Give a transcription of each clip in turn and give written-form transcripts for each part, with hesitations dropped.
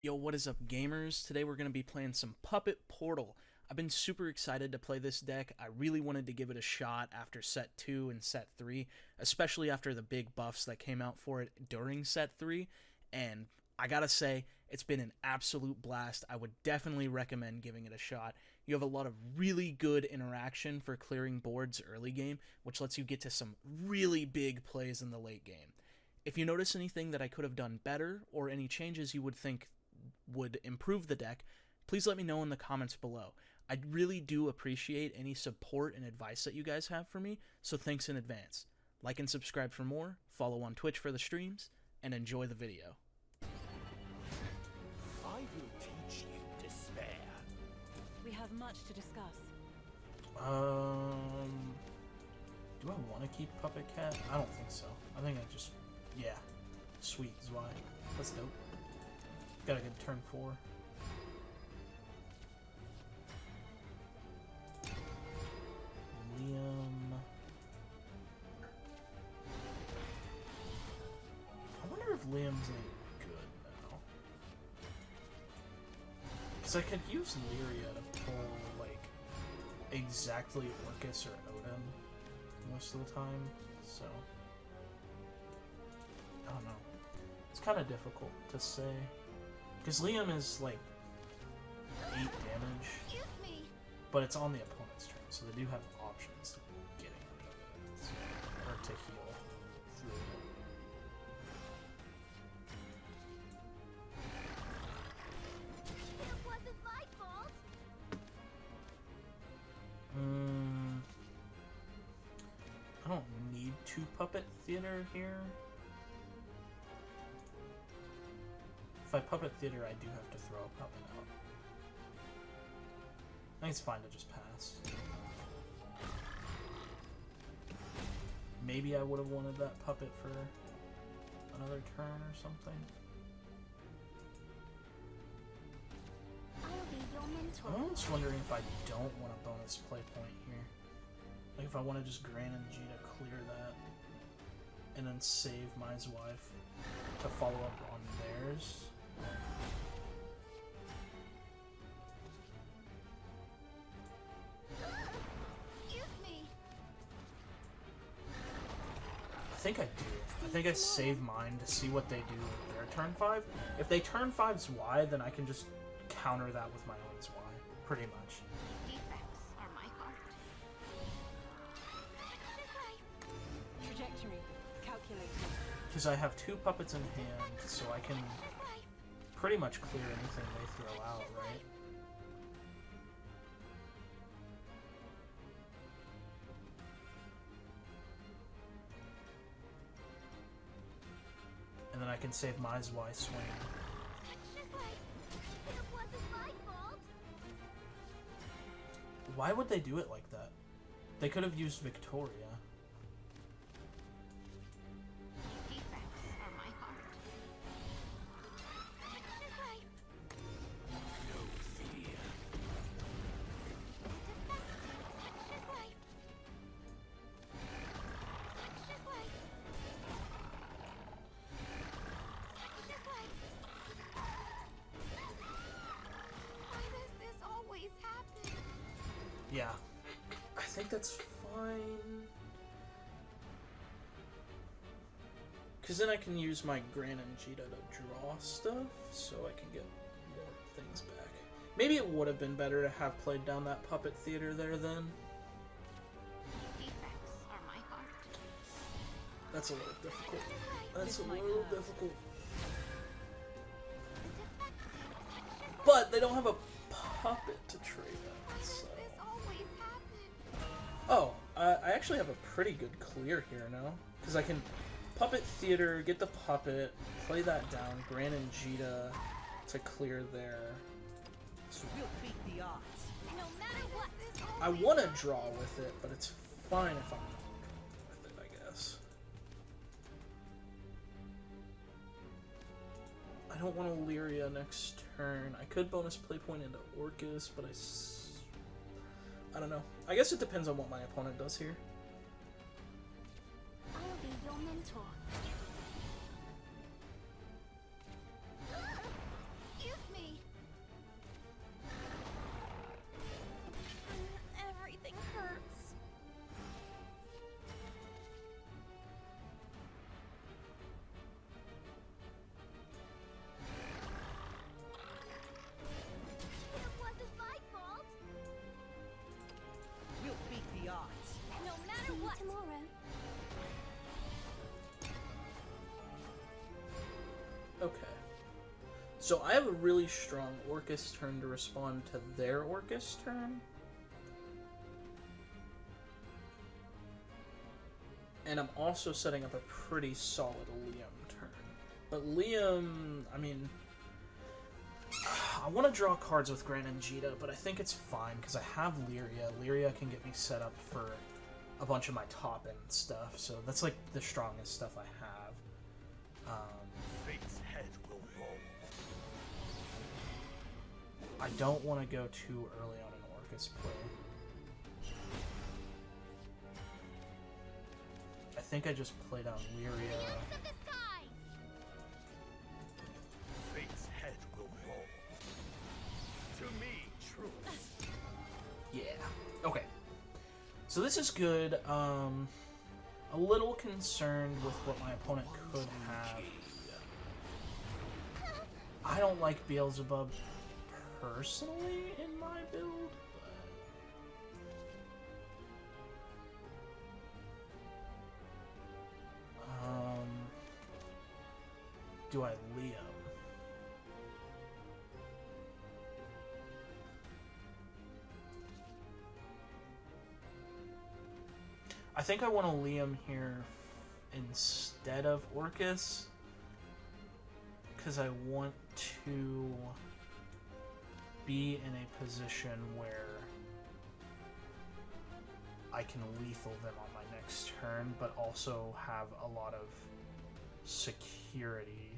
Yo, what is up, gamers? Today we're going to be playing some Puppet Portal. I've been super excited to play this deck. I really wanted to give it a shot after Set 2 and Set 3, especially after the big buffs that came out for it during Set 3, and I gotta say, it's been an absolute blast. I would definitely recommend giving it a shot. You have a lot of really good interaction for clearing boards early game, which lets you get to some really big plays in the late game. If you notice anything that I could have done better, or any changes you would think would improve the deck, please let me know in the comments below. I really do appreciate any support and advice that you guys have for me, so thanks in advance. Like and subscribe for more, follow on Twitch for the streams, and enjoy the video. I will teach you despair. We have much to discuss. Do I want to keep Puppet Cat? I don't think so. I think I just, yeah, sweet is why. That's dope. Got a good turn 4. Liam. I wonder if Liam's any good now. Because I could use Lyria to pull, like, exactly Orcus or Odin most of the time, so I don't know. It's kind of difficult to say. Because Liam is, like, 8 damage, but it's on the opponent's turn, so they do have options to getting rid of it, or to heal through it. It wasn't my fault. I don't need 2 Puppet Theater here. If I Puppet Theater, I do have to throw a puppet out. I think it's fine to just pass. Maybe I would have wanted that puppet for another turn or something. I'll be your mentor. I'm almost wondering if I don't want a bonus play point here. Like if I want to just Gran and G to clear that, and then save Mai's wife to follow up on theirs. Excuse me. I think I do. I think I save mine to see what they do with their turn 5. If they turn 5's Y, then I can just counter that with my own Y, pretty much. Defects are my heart. Trajectory. Calculated. Because I have 2 puppets in hand, so I can pretty much clear anything they throw out, right? And then I can save my Y swing. It wasn't my fault. Why would they do it like that? They could have used Victoria. Defects are my heart. No fear. Why does this always happen? Yeah. I think that's fine. Because then I can use my Gran and Gita to draw stuff, so I can get more things back. Maybe it would have been better to have played down that Puppet Theater there then. Defects are my heart. That's a little difficult. That's a This might little hurt. difficult. But they don't have a puppet to trade out, so... This always happens. Oh, I actually have a pretty good clear here now. Because I can Puppet Theater, get the puppet, play that down, Gran and Gita to clear there. So We'll beat the odds. No matter what, this I always want to draw with it, but it's fine if I'm not drawing with it, I guess. I don't want Illyria next turn. I could bonus play point into Orcus, but I don't know. I guess it depends on what my opponent does here. I'll be your mentor. Excuse So I have a really strong Orcus turn to respond to their Orcus turn. And I'm also setting up a pretty solid Liam turn. But Liam, I mean, I want to draw cards with Gran and Jita, but I think it's fine because I have Lyria. Lyria can get me set up for a bunch of my top end stuff, so that's like the strongest stuff I have. Fate's head will roll. I don't want to go too early on an Orcus play. I think I just played on Lyria. Pillars of the sky. Fate's head will roll. To me, truth. Yeah. Okay. So this is good. A little concerned with what my opponent could have. I don't like Beelzebub personally in my build, but do I Liam? I think I want to Liam here instead of Orcus, because I want to be in a position where I can lethal them on my next turn, but also have a lot of security.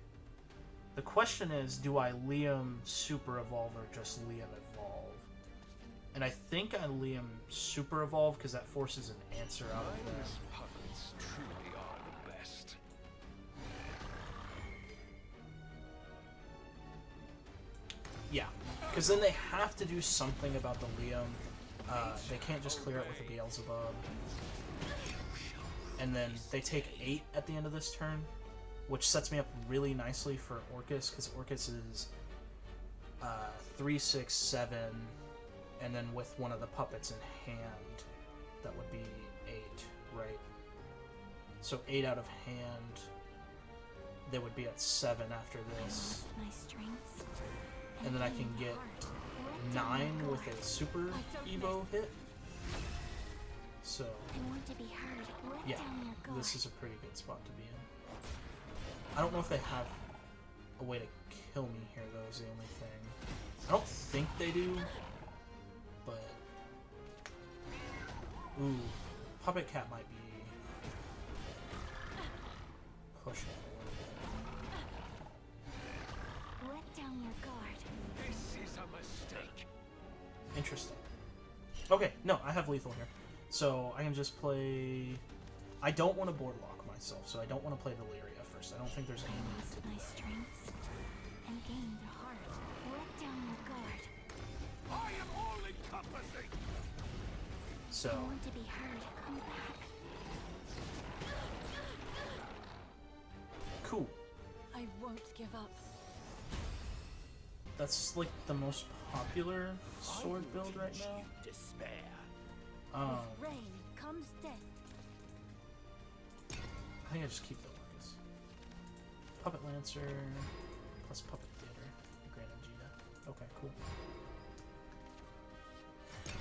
The question is, do I Liam Super Evolve or just Liam Evolve? And I think I Liam Super Evolve because that forces an answer out of them. Mindless puppets truly are the best. Yeah, because then they have to do something about the Liam. They can't just clear it with a Beelzebub. And then they take 8 at the end of this turn, which sets me up really nicely for Orcus, because Orcus is 3, 6, 7, and then with one of the puppets in hand, that would be 8, right? So 8 out of hand, they would be at 7 after this. My strengths. And then I can get 9 with a super Evo hit. So, I want to be heard. Let yeah, down your guard. this is a pretty good spot to be in. I don't know if they have a way to kill me here, though, is the only thing. I don't think they do, but... Ooh, Puppet Cat might be pushing it a little bit. Let down your guard. This is a mistake. Interesting. Okay, no, I have lethal here. So I can just play... I don't want to board lock myself, so I don't want to play the Lyria first. I don't think there's any I need lost to do my that. strengths and gained a heart. Let down your guard. I am all encompassing. So, I want to be heard. Come back. cool. I won't give up. That's like the most popular sword build right now. Despair. With rain comes death. I think I just keep the Orcus. Puppet Lancer plus Puppet Theater. Gran and Jita. Okay, cool.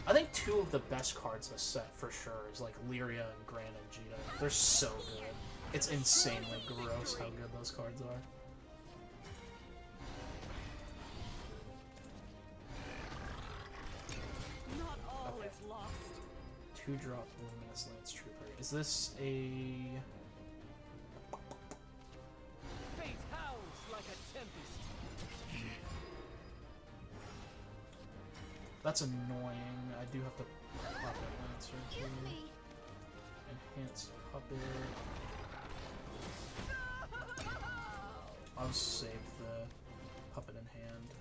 I think 2 of the best cards this set for sure is like Lyria and Gran and Jita. They're so good. It's insanely gross how good those cards are. Not all Okay. is lost. 2-drop Luminous Lance Trooper. Is this a... Fate howls like a tempest. That's annoying. I do have to Puppet Lancer Excuse too. me. Enhanced Puppet. I'll just save the Puppet in hand.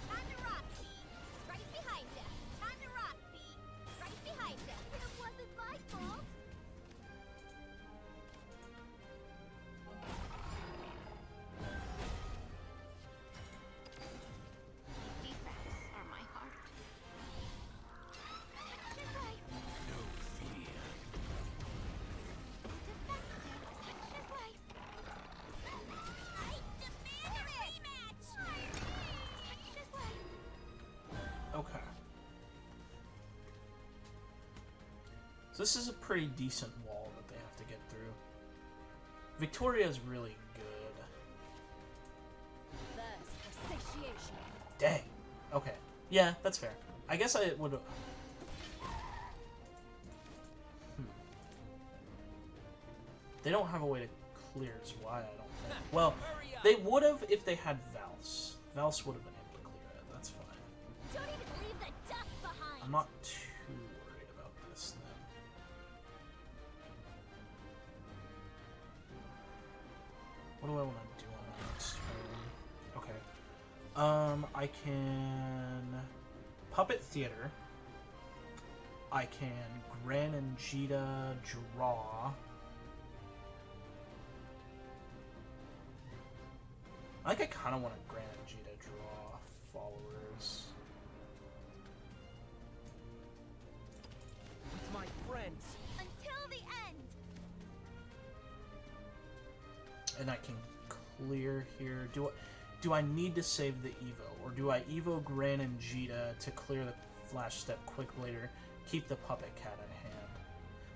Time to rock, B. Right behind ya. Time to rock, B. Right behind ya. It wasn't my fault. Defense are my heart. You're right. No So this is a pretty decent wall that they have to get through. Victoria is really good. Thirst for satiation. Dang. Okay. Yeah, that's fair. I guess I would... They don't have a way to clear Zwei, I don't think. Well, they would have if they had Valse. Valse would have been able to clear it. That's fine. Don't even leave the dust behind. I'm not too worried about this then. What do I want to do on my next turn? Okay. I can Puppet Theater. I can Granangita draw. I think I kind of want to Granangita draw followers. With my friends. Until the end. And I can clear here. Do I need to save the Evo? Or do I Evo Granangita to clear the Flash Step quick later, keep the Puppet Cat in hand?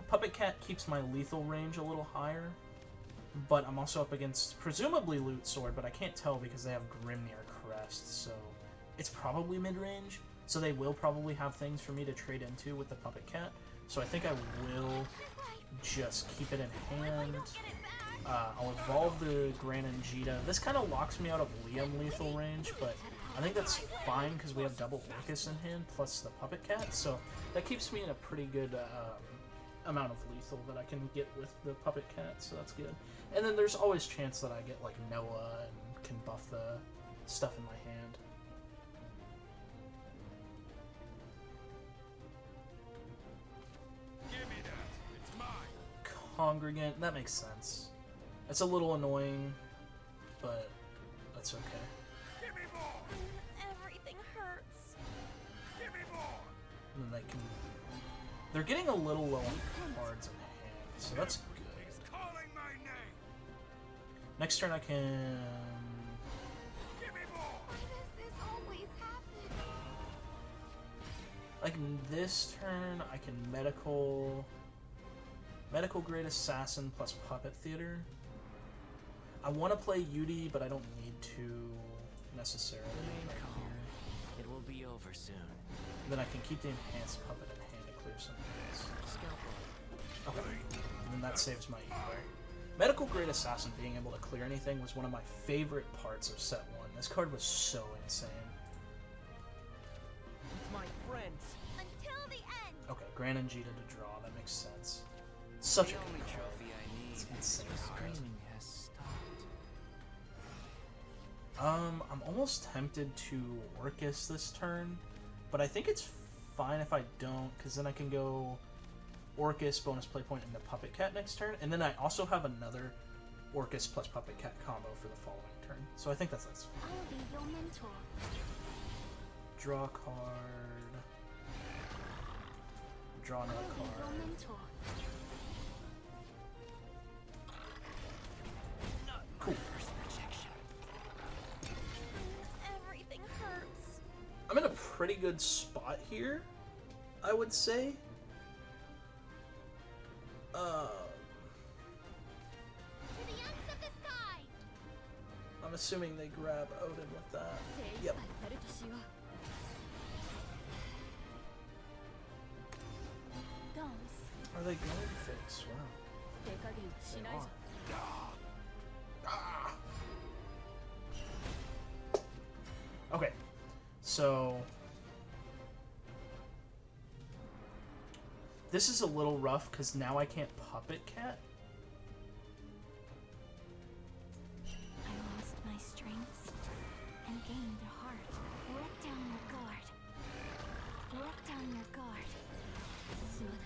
Puppet Cat keeps my lethal range a little higher, but I'm also up against presumably Loot Sword, but I can't tell because they have Grimnir Crest, so it's probably mid-range. So they will probably have things for me to trade into with the Puppet Cat. So I think I will just keep it in hand. I'll evolve the Granangita. This kind of locks me out of Liam lethal range, but I think that's fine because we have double Orcus in hand plus the Puppet Cat, so that keeps me in a pretty good amount of lethal that I can get with the Puppet Cat, so that's good. And then there's always chance that I get like Noah and can buff the stuff in my hand. Give me that. It's mine. Congregant, that makes sense. It's a little annoying, but that's okay. Give me more. Everything hurts. Give me more. And then they're getting a little low on cards in hand, so that's good. He's calling my name. Next turn I can... Give me more. Why does this always happen? Like this turn, I can medical grade assassin plus puppet theater. I want to play Yudi, but I don't need to necessarily. Remain right calm. here. It will be over soon. Then I can keep the enhanced puppet in hand to clear some things. Scalpel. Okay, and then that saves my Evo. Medical grade assassin being able to clear anything was one of my favorite parts of set 1. This card was so insane. With my friends. Until the end. Okay, Granangita to draw. That makes sense. Such a The good only card. trophy I need. It's insane The card. screaming has stopped. I'm almost tempted to Orcus this turn, but I think it's fine if I don't, because then I can go Orcus bonus play point into Puppet Cat next turn, and then I also have another Orcus plus Puppet Cat combo for the following turn. So I think that's fine. I'll be your mentor. Draw a card. Draw another I'll be your card. mentor. Cool. First rejection. Everything hurts. I'm in a pretty good spot here, I would say. To the ends of the sky. I'm assuming they grab Odin with that. Yep. やるとしよう。Dons. Are they going face? Wow. 手加減はし They ないぞ are. Okay, so this is a little rough because now I can't Puppet Cat. I lost my strengths and gained a heart. Let down your guard. Let down your guard. すまない。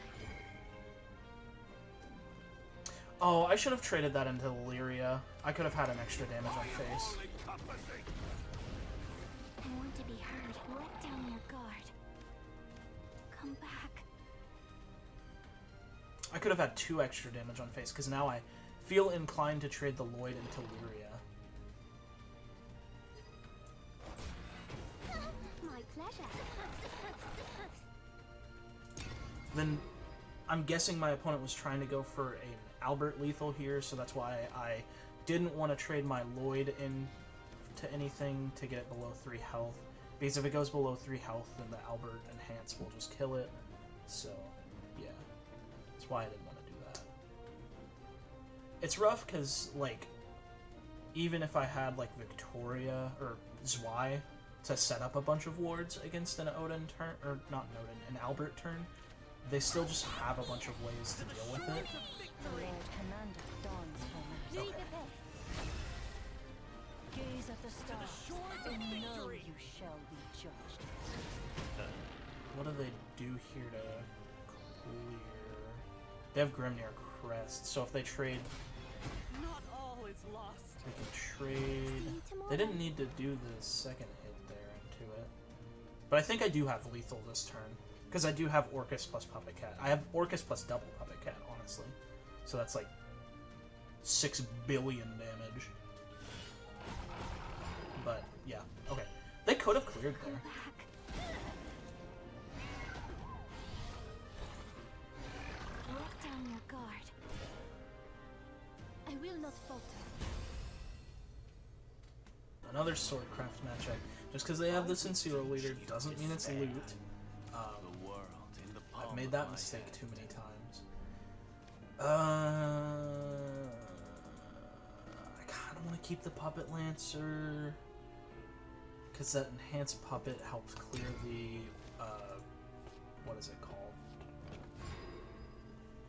Oh, I should have traded that into Lyria. I could have had an extra damage on face. All encompassing. I want to be heard. Let down your guard. Come back. I could have had 2 extra damage on face because now I feel inclined to trade the Lloyd into Lyria. My pleasure. Then I'm guessing my opponent was trying to go for an Albert lethal here, so that's why I didn't want to trade my Lloyd in to anything to get it below 3 health. Because if it goes below 3 health, then the Albert Enhance will just kill it. So, yeah. That's why I didn't want to do that. It's rough because, like, even if I had, like, Victoria or Zwei to set up a bunch of wards against an Odin turn, or not an Odin, an Albert turn, they still just have a bunch of ways to deal with it. The Lord Commander dawns for me. Okay. Gaze at the stars, and know you shall be judged. What do they do here to clear? They have Grimnir Crest, so if they trade, Not all is lost. they can trade. They didn't need to do the second hit there into it. But I think I do have lethal this turn. Because I do have Orcus plus Puppet Cat. I have Orcus plus double Puppet Cat, honestly. So that's like 6 billion damage. But, yeah. Okay. They could have cleared there. Let down your guard. I will not falter. Another Swordcraft matchup. Just because they have the Sincero leader doesn't mean it's loot. The world in the palm I've made of that my mistake hand. too many times. I kind of want to keep the Puppet Lancer. Because that enhanced puppet helps clear the, what is it called?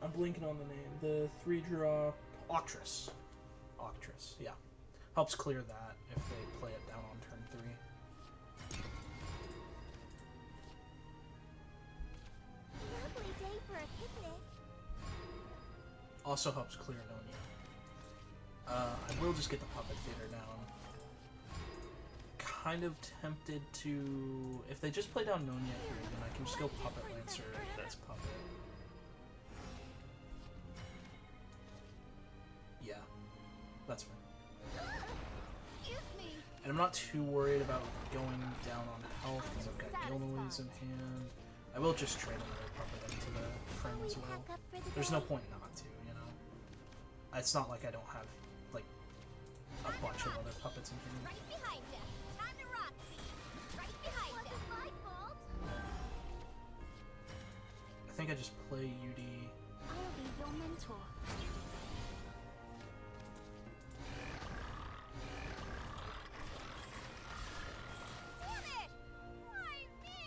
I'm blinking on the name. The 3-drop Octress. Octress, yeah. Helps clear that if they play it down on turn 3. Lovely day for a picnic. Also helps clear Nonya. I will just get the Puppet Theater down. Kind of tempted to... If they just play down Nonya here, then I can just go Puppet Lancer this Puppet. Yeah, that's fine. Excuse me. And I'm not too worried about going down on health because I've got Gilnoise in hand. I will just trade another Puppet into the frame as well. Pack up for the There's day. no point not to, you know? It's not like I don't have, like, a bunch of other puppets in hand. Right behind you. Time to rock. Right behind you. Wasn't my fault. I think I just play UD. I'll be your mentor. Damn it! Why me?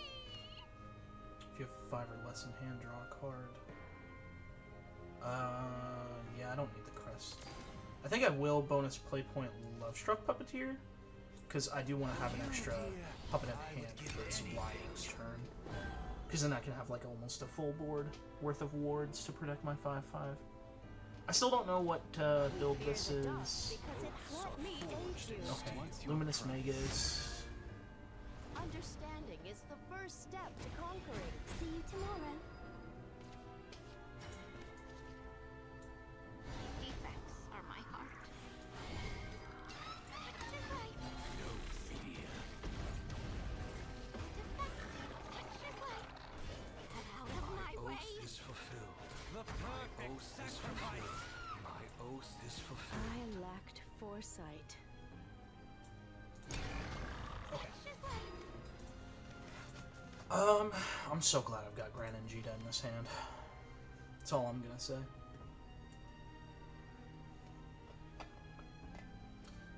If you have 5 or less in hand, draw a card. Yeah, I don't need the crest. I think I will bonus play point Lovestruck Puppeteer, because I do want to have an extra puppet in hand for Sublai's turn. Because then I can have like almost a full board worth of wards to protect my 5/5. I still don't know what build this is. Because it let me aid you. Okay, Luminous Magus. Understanding is the first step to conquering. See you tomorrow. Defects are my heart. Get out of my way. Oath is fulfilled. The perfect sacrifice. My oath is fulfilled. I lacked foresight. I'm so glad I've got Gran and Jita in this hand. That's all I'm gonna say.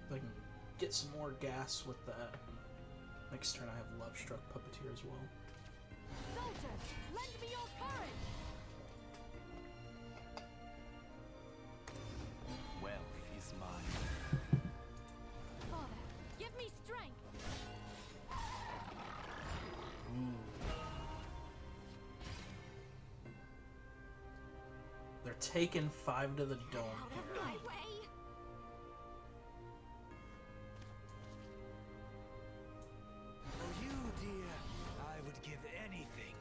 If I can get some more gas with that. Next turn I have Lovestruck Puppeteer as well. Soldiers, lend me your courage! Wealth is mine. Father, give me strength! They're taking 5 to the dome here. My way. For you, dear, I would give anything.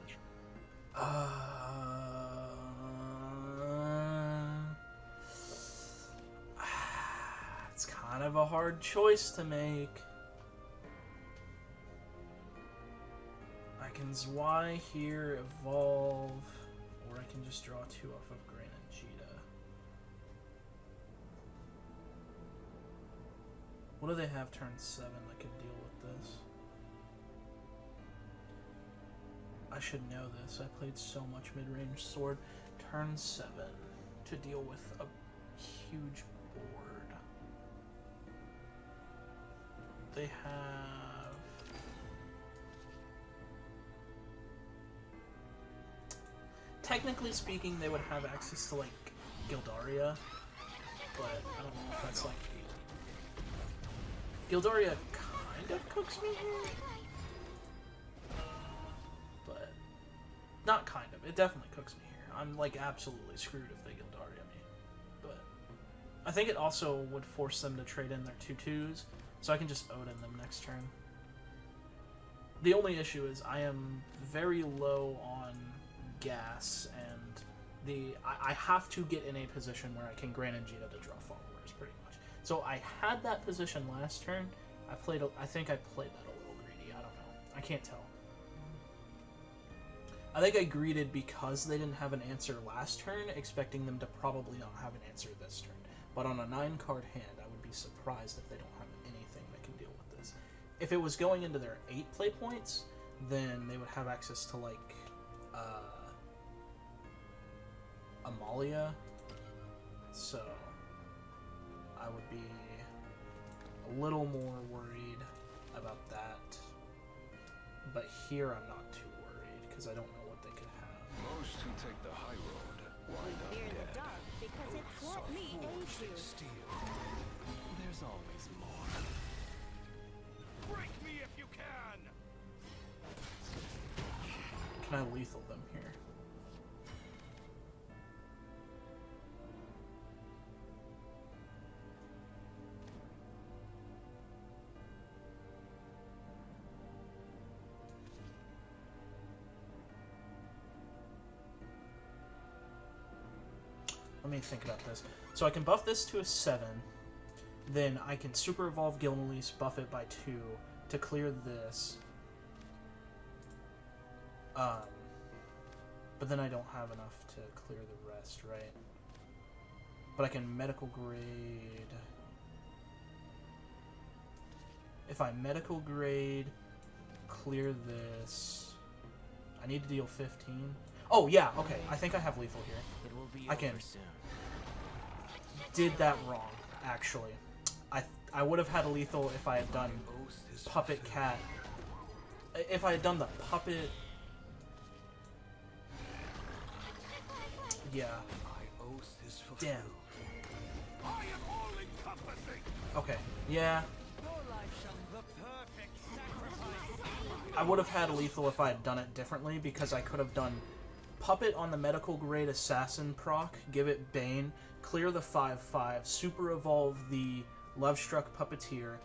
It's kind of a hard choice to make. I can Zwei here, evolve, or I can just draw 2 off of Gran and Jita. What do they have turn 7 that could deal with this? I should know this. I played so much mid-range sword. Turn 7 to deal with a huge board. They have... Technically speaking, they would have access to, like, Gildaria, but I don't know if that's, like... Gildaria kind of cooks me here, but not kind of. It definitely cooks me here. I'm, like, absolutely screwed if they Gildaria me, but I think it also would force them to trade in their 2/2s, so I can just Odin them next turn. The only issue is I am very low on gas, and I have to get in a position where I can Gran and Jita to draw followers, pretty much. So I had that position last turn. I think I played that a little greedy. I don't know. I can't tell. I think I greeted because they didn't have an answer last turn, expecting them to probably not have an answer this turn. But on a 9-card hand, I would be surprised if they don't have anything that can deal with this. If it was going into their 8 play points, then they would have access to, like, Amalia, so I would be a little more worried about that, but here I'm not too worried because I don't know what they could have. Most who take the high road wind up Fear the dead. dark because it Oaths let are me aid forged in you. steel. There's always more. Break me if you can! Can I lethal them here? Let me think about this. So I can buff this to a 7, then I can super evolve Gilnelis, buff it by 2 to clear this. But then I don't have enough to clear the rest, right? But I can medical grade. If I medical grade, clear this. I need to deal 15. Oh yeah, okay. I think I have lethal here. It will be I can. over soon. Did that wrong, actually. I would have had lethal if I had done Oath is Puppet fulfilled. Cat. If I had done the puppet. Yeah. My oath is fulfilled. Damn. I am all-encompassing! Okay. Yeah. The perfect sacrifice! I would have had lethal if I had done it differently, because I could have done Puppet on the medical grade assassin proc, give it Bane, clear the 5/5, super evolve the Love Struck Puppeteer,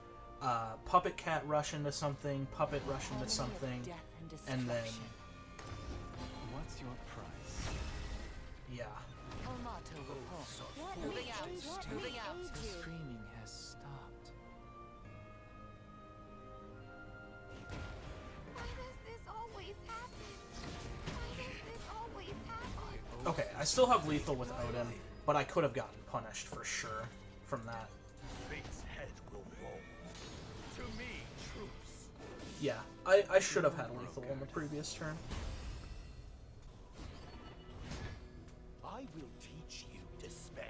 Puppet Cat rush into something, Puppet rush into something, and then, What's your price? yeah. Helmato repulsed. Let me aid The you. screaming has stopped. Why does this always happen? Why does this always happen? Okay, I still have lethal with Odin, but I could have gotten punished for sure from that. Fate's head will roll. To me, troops. Yeah, I should have had lethal on the previous turn. I will teach you despair.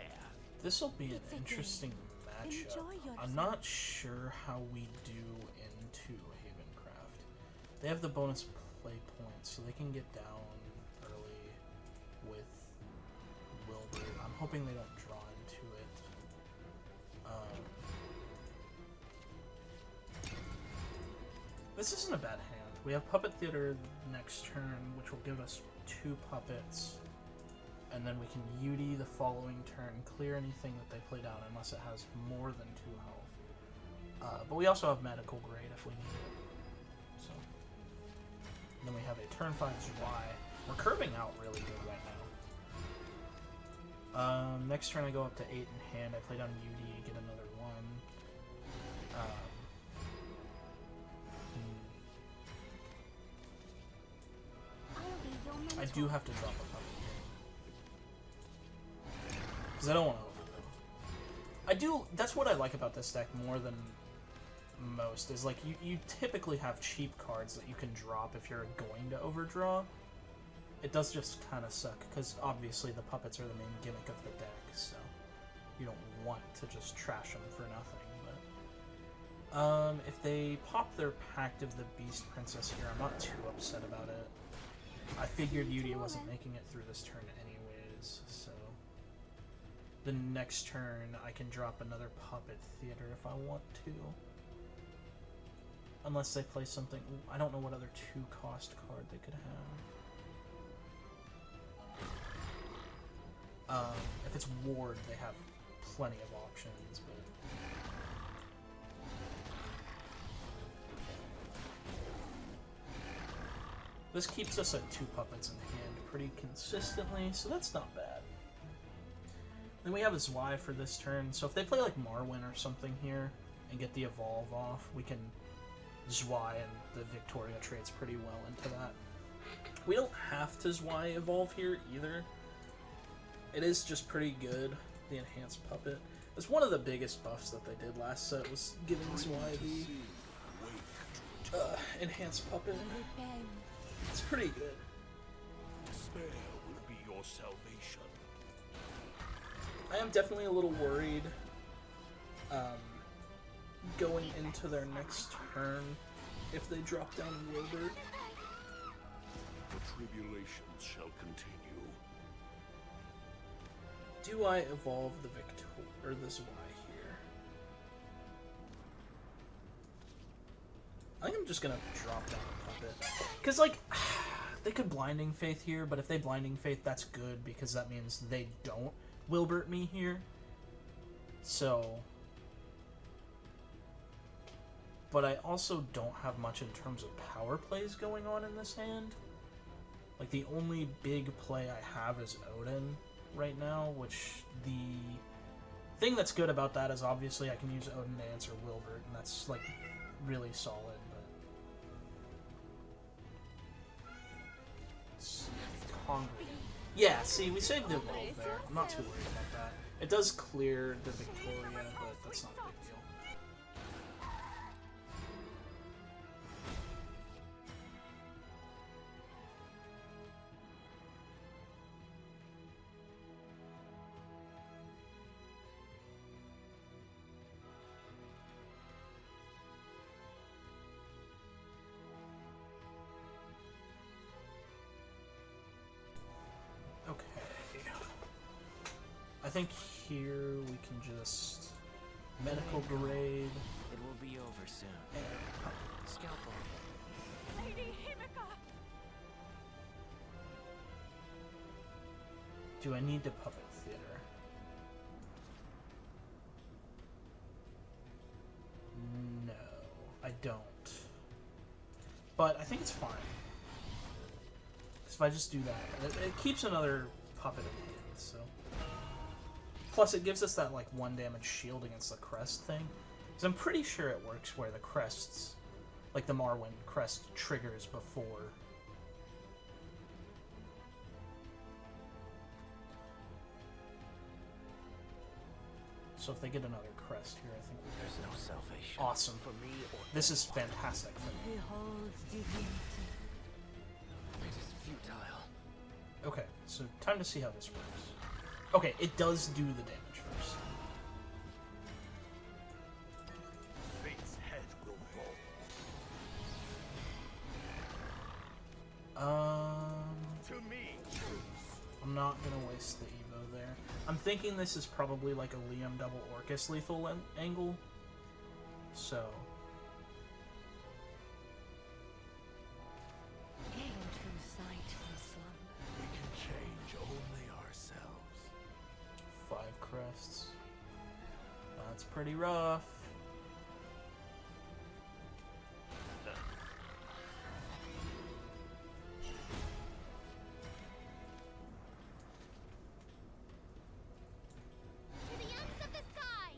This will be an It's a game. interesting matchup. Enjoy yourself. I'm not sure how we do into Havencraft. They have the bonus play points, so they can get down early with Wilbur. I'm hoping they don't draw into it. This isn't a bad hand. We have Puppet Theater next turn, which will give us 2 puppets. And then we can UD the following turn, clear anything that they play down unless it has more than 2 health. But we also have medical grade if we need it. So and then we have a turn 5 Y. We're curving out really good right now. Next turn I go up to 8 in hand. I play down UD, get another 1. I'll be your I do have to drop a puppet here. Because I don't want to overdo. I do. That's what I like about this deck more than most. Is like you typically have cheap cards that you can drop if you're going to overdraw. It does just kind of suck because obviously the puppets are the main gimmick of the deck, so you don't want to just trash them for nothing. But if they pop their Pact of the Beast Princess here, I'm not too upset about it. I figured Yudia wasn't making it through this turn anyways, so the next turn I can drop another Puppet Theater if I want to. Unless they play something... I don't know what other 2-cost card they could have. If it's Ward, they have plenty of options, but... This keeps us at 2 puppets in hand pretty consistently, so that's not bad. Then we have a Zwei for this turn, so if they play like Marwyn or something here and get the Evolve off, we can Zwei and the Victoria trades pretty well into that. We don't have to Zwei Evolve here either. It is just pretty good, the Enhanced Puppet. It's one of the biggest buffs that they did last set, was giving Zwei the Enhanced Puppet. It's pretty good. Despair will be your salvation. I am definitely a little worried going into their next turn if they drop down Wilbert. The tribulations shall continue. Do I evolve the Victor or the Zwei here? I think I'm just gonna drop down a puppet. Because, like, they could Blinding Faith here, but if they Blinding Faith, that's good, because that means they don't Wilbert me here. So... But I also don't have much in terms of power plays going on in this hand. Like, the only big play I have is Odin right now, which the thing that's good about that is obviously I can use Odin to answer Wilbert, and that's, like, really solid, but... It's hungry. Yeah, see, we saved the Evolve there. I'm not too worried about that. It does clear the Victoria, but that's not a big deal. I think here we can just medical grade. It will be over soon. Scalpel. Lady Himika! Do I need to Puppet Theater? No, I don't. But I think it's fine. Because if I just do that, it keeps another puppet in hand, so... Plus, it gives us that, like, 1 damage shield against the crest thing. Because I'm pretty sure it works where the crests, like the Marwyn crest, triggers before. So if they get another crest here, I think we're There's no salvation. awesome. For me or This is fantastic for me. Behold divinity. it is futile. Okay, so time to see how this works. Okay, it does do the damage first. Fate's head will fall. To me, troops. I'm not gonna waste the Evo there. I'm thinking this is probably like a Liam double Orcus lethal angle. So... Gain true sight from slumber. We can change only ourselves. 5 crests. That's pretty rough. To the ends of the sky!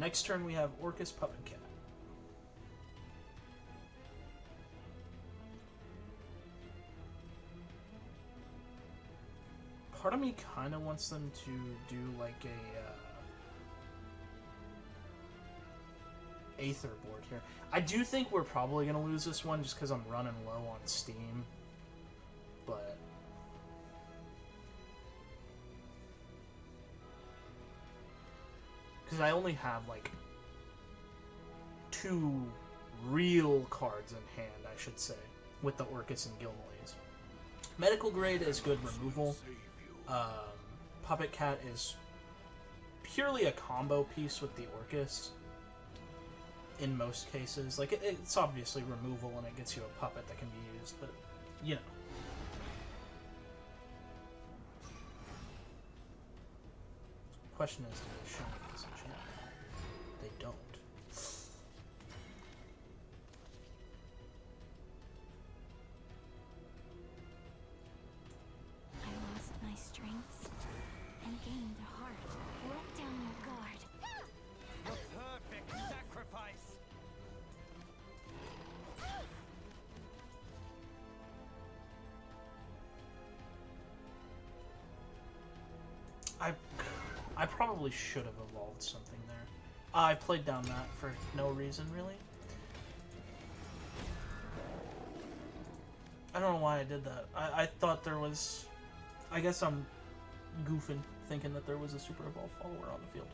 Next turn we have Orcus Puppet Cat. Part of me kind of wants them to do like a Aether board here. I do think we're probably going to lose this one just because I'm running low on Steam. But because I only have like 2 real cards in hand, I should say, with the Orcus and Gilmolaze. Medical Grade is good removal. Puppet Cat is purely a combo piece with the Orcus in most cases. Like, it's obviously removal and it gets you a puppet that can be used, but, you know. Question is, do they show me this enchantment? They don't. I lost my strength and gained a heart. Let down your guard. The perfect sacrifice. I probably should have evolved something there. I played down that for no reason, really. I don't know why I did that. I thought there was... I guess I'm goofing, thinking that there was a Super Evolve follower on the field.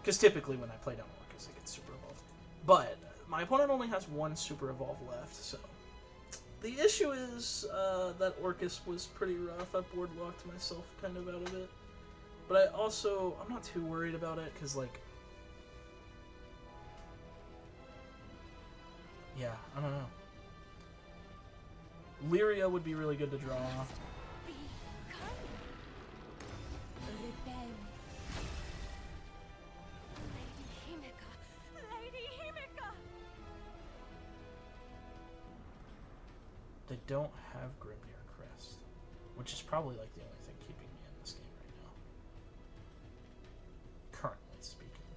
Because typically when I play down Orcus, it gets Super Evolved. But my opponent only has 1 Super Evolve left, so... The issue is that Orcus was pretty rough. I board locked myself kind of out of it. But I'm not too worried about it, because, like... Yeah, I don't know. Lyria would be really good to draw. They don't have Grimnir Crest, which is probably like the only thing keeping me in this game right now. Currently speaking.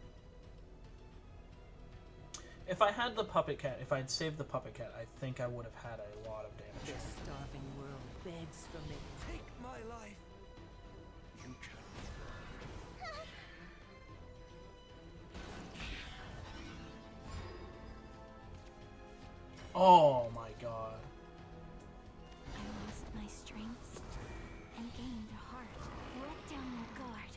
If I had the Puppet Cat, if I had saved the Puppet Cat, I think I would have had a lot of damage. This starving world begs for me. Take my life. You can. Oh my god. I lost my strength and gained a heart. Let down your guard.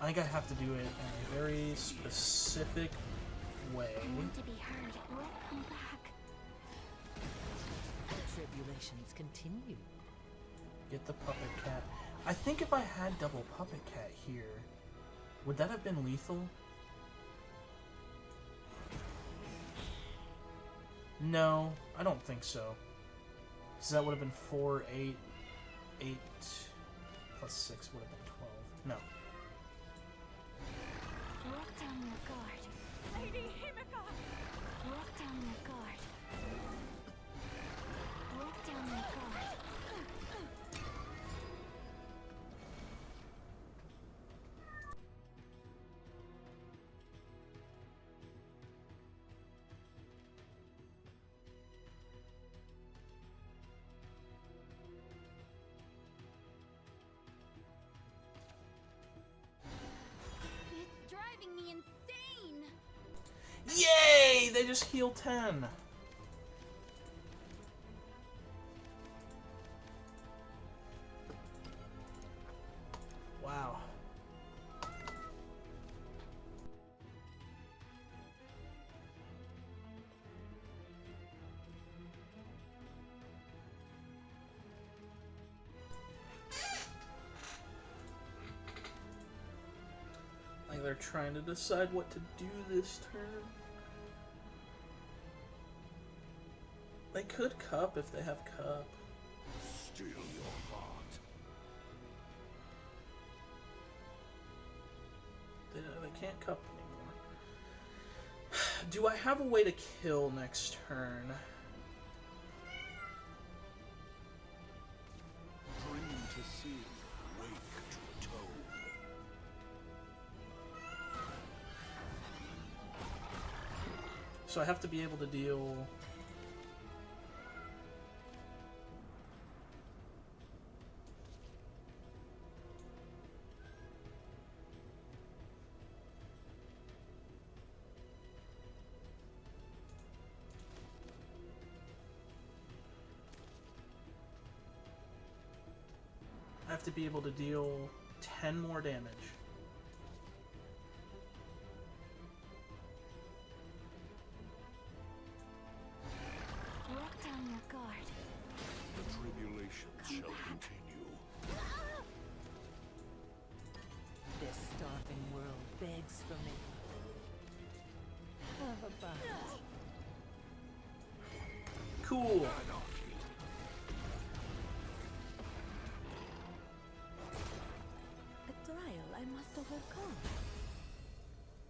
I think I have to do it in a very specific way. I want to be heard. Let come back. The tribulations continue. Get the Puppet Cat. I think if I had double Puppet Cat here, would that have been lethal? No, I don't think so. Because that would have been 4, 8, 8 plus 6 would have been 12. No. Let down your guard. Lady Himika! Let down your guard. Let down your guard. It's driving me insane! Yay! They just heal 10. Wow. Like they're trying to decide what to do this turn. They could cup if they have cup. Steal your heart. They can't cup anymore. Do I have a way to kill next turn? So I have to be able to deal... I have to be able to deal 10 more damage. Let down your guard. The tribulations shall continue. This starving world begs for me. Have a bite. Cool. A trial I must overcome.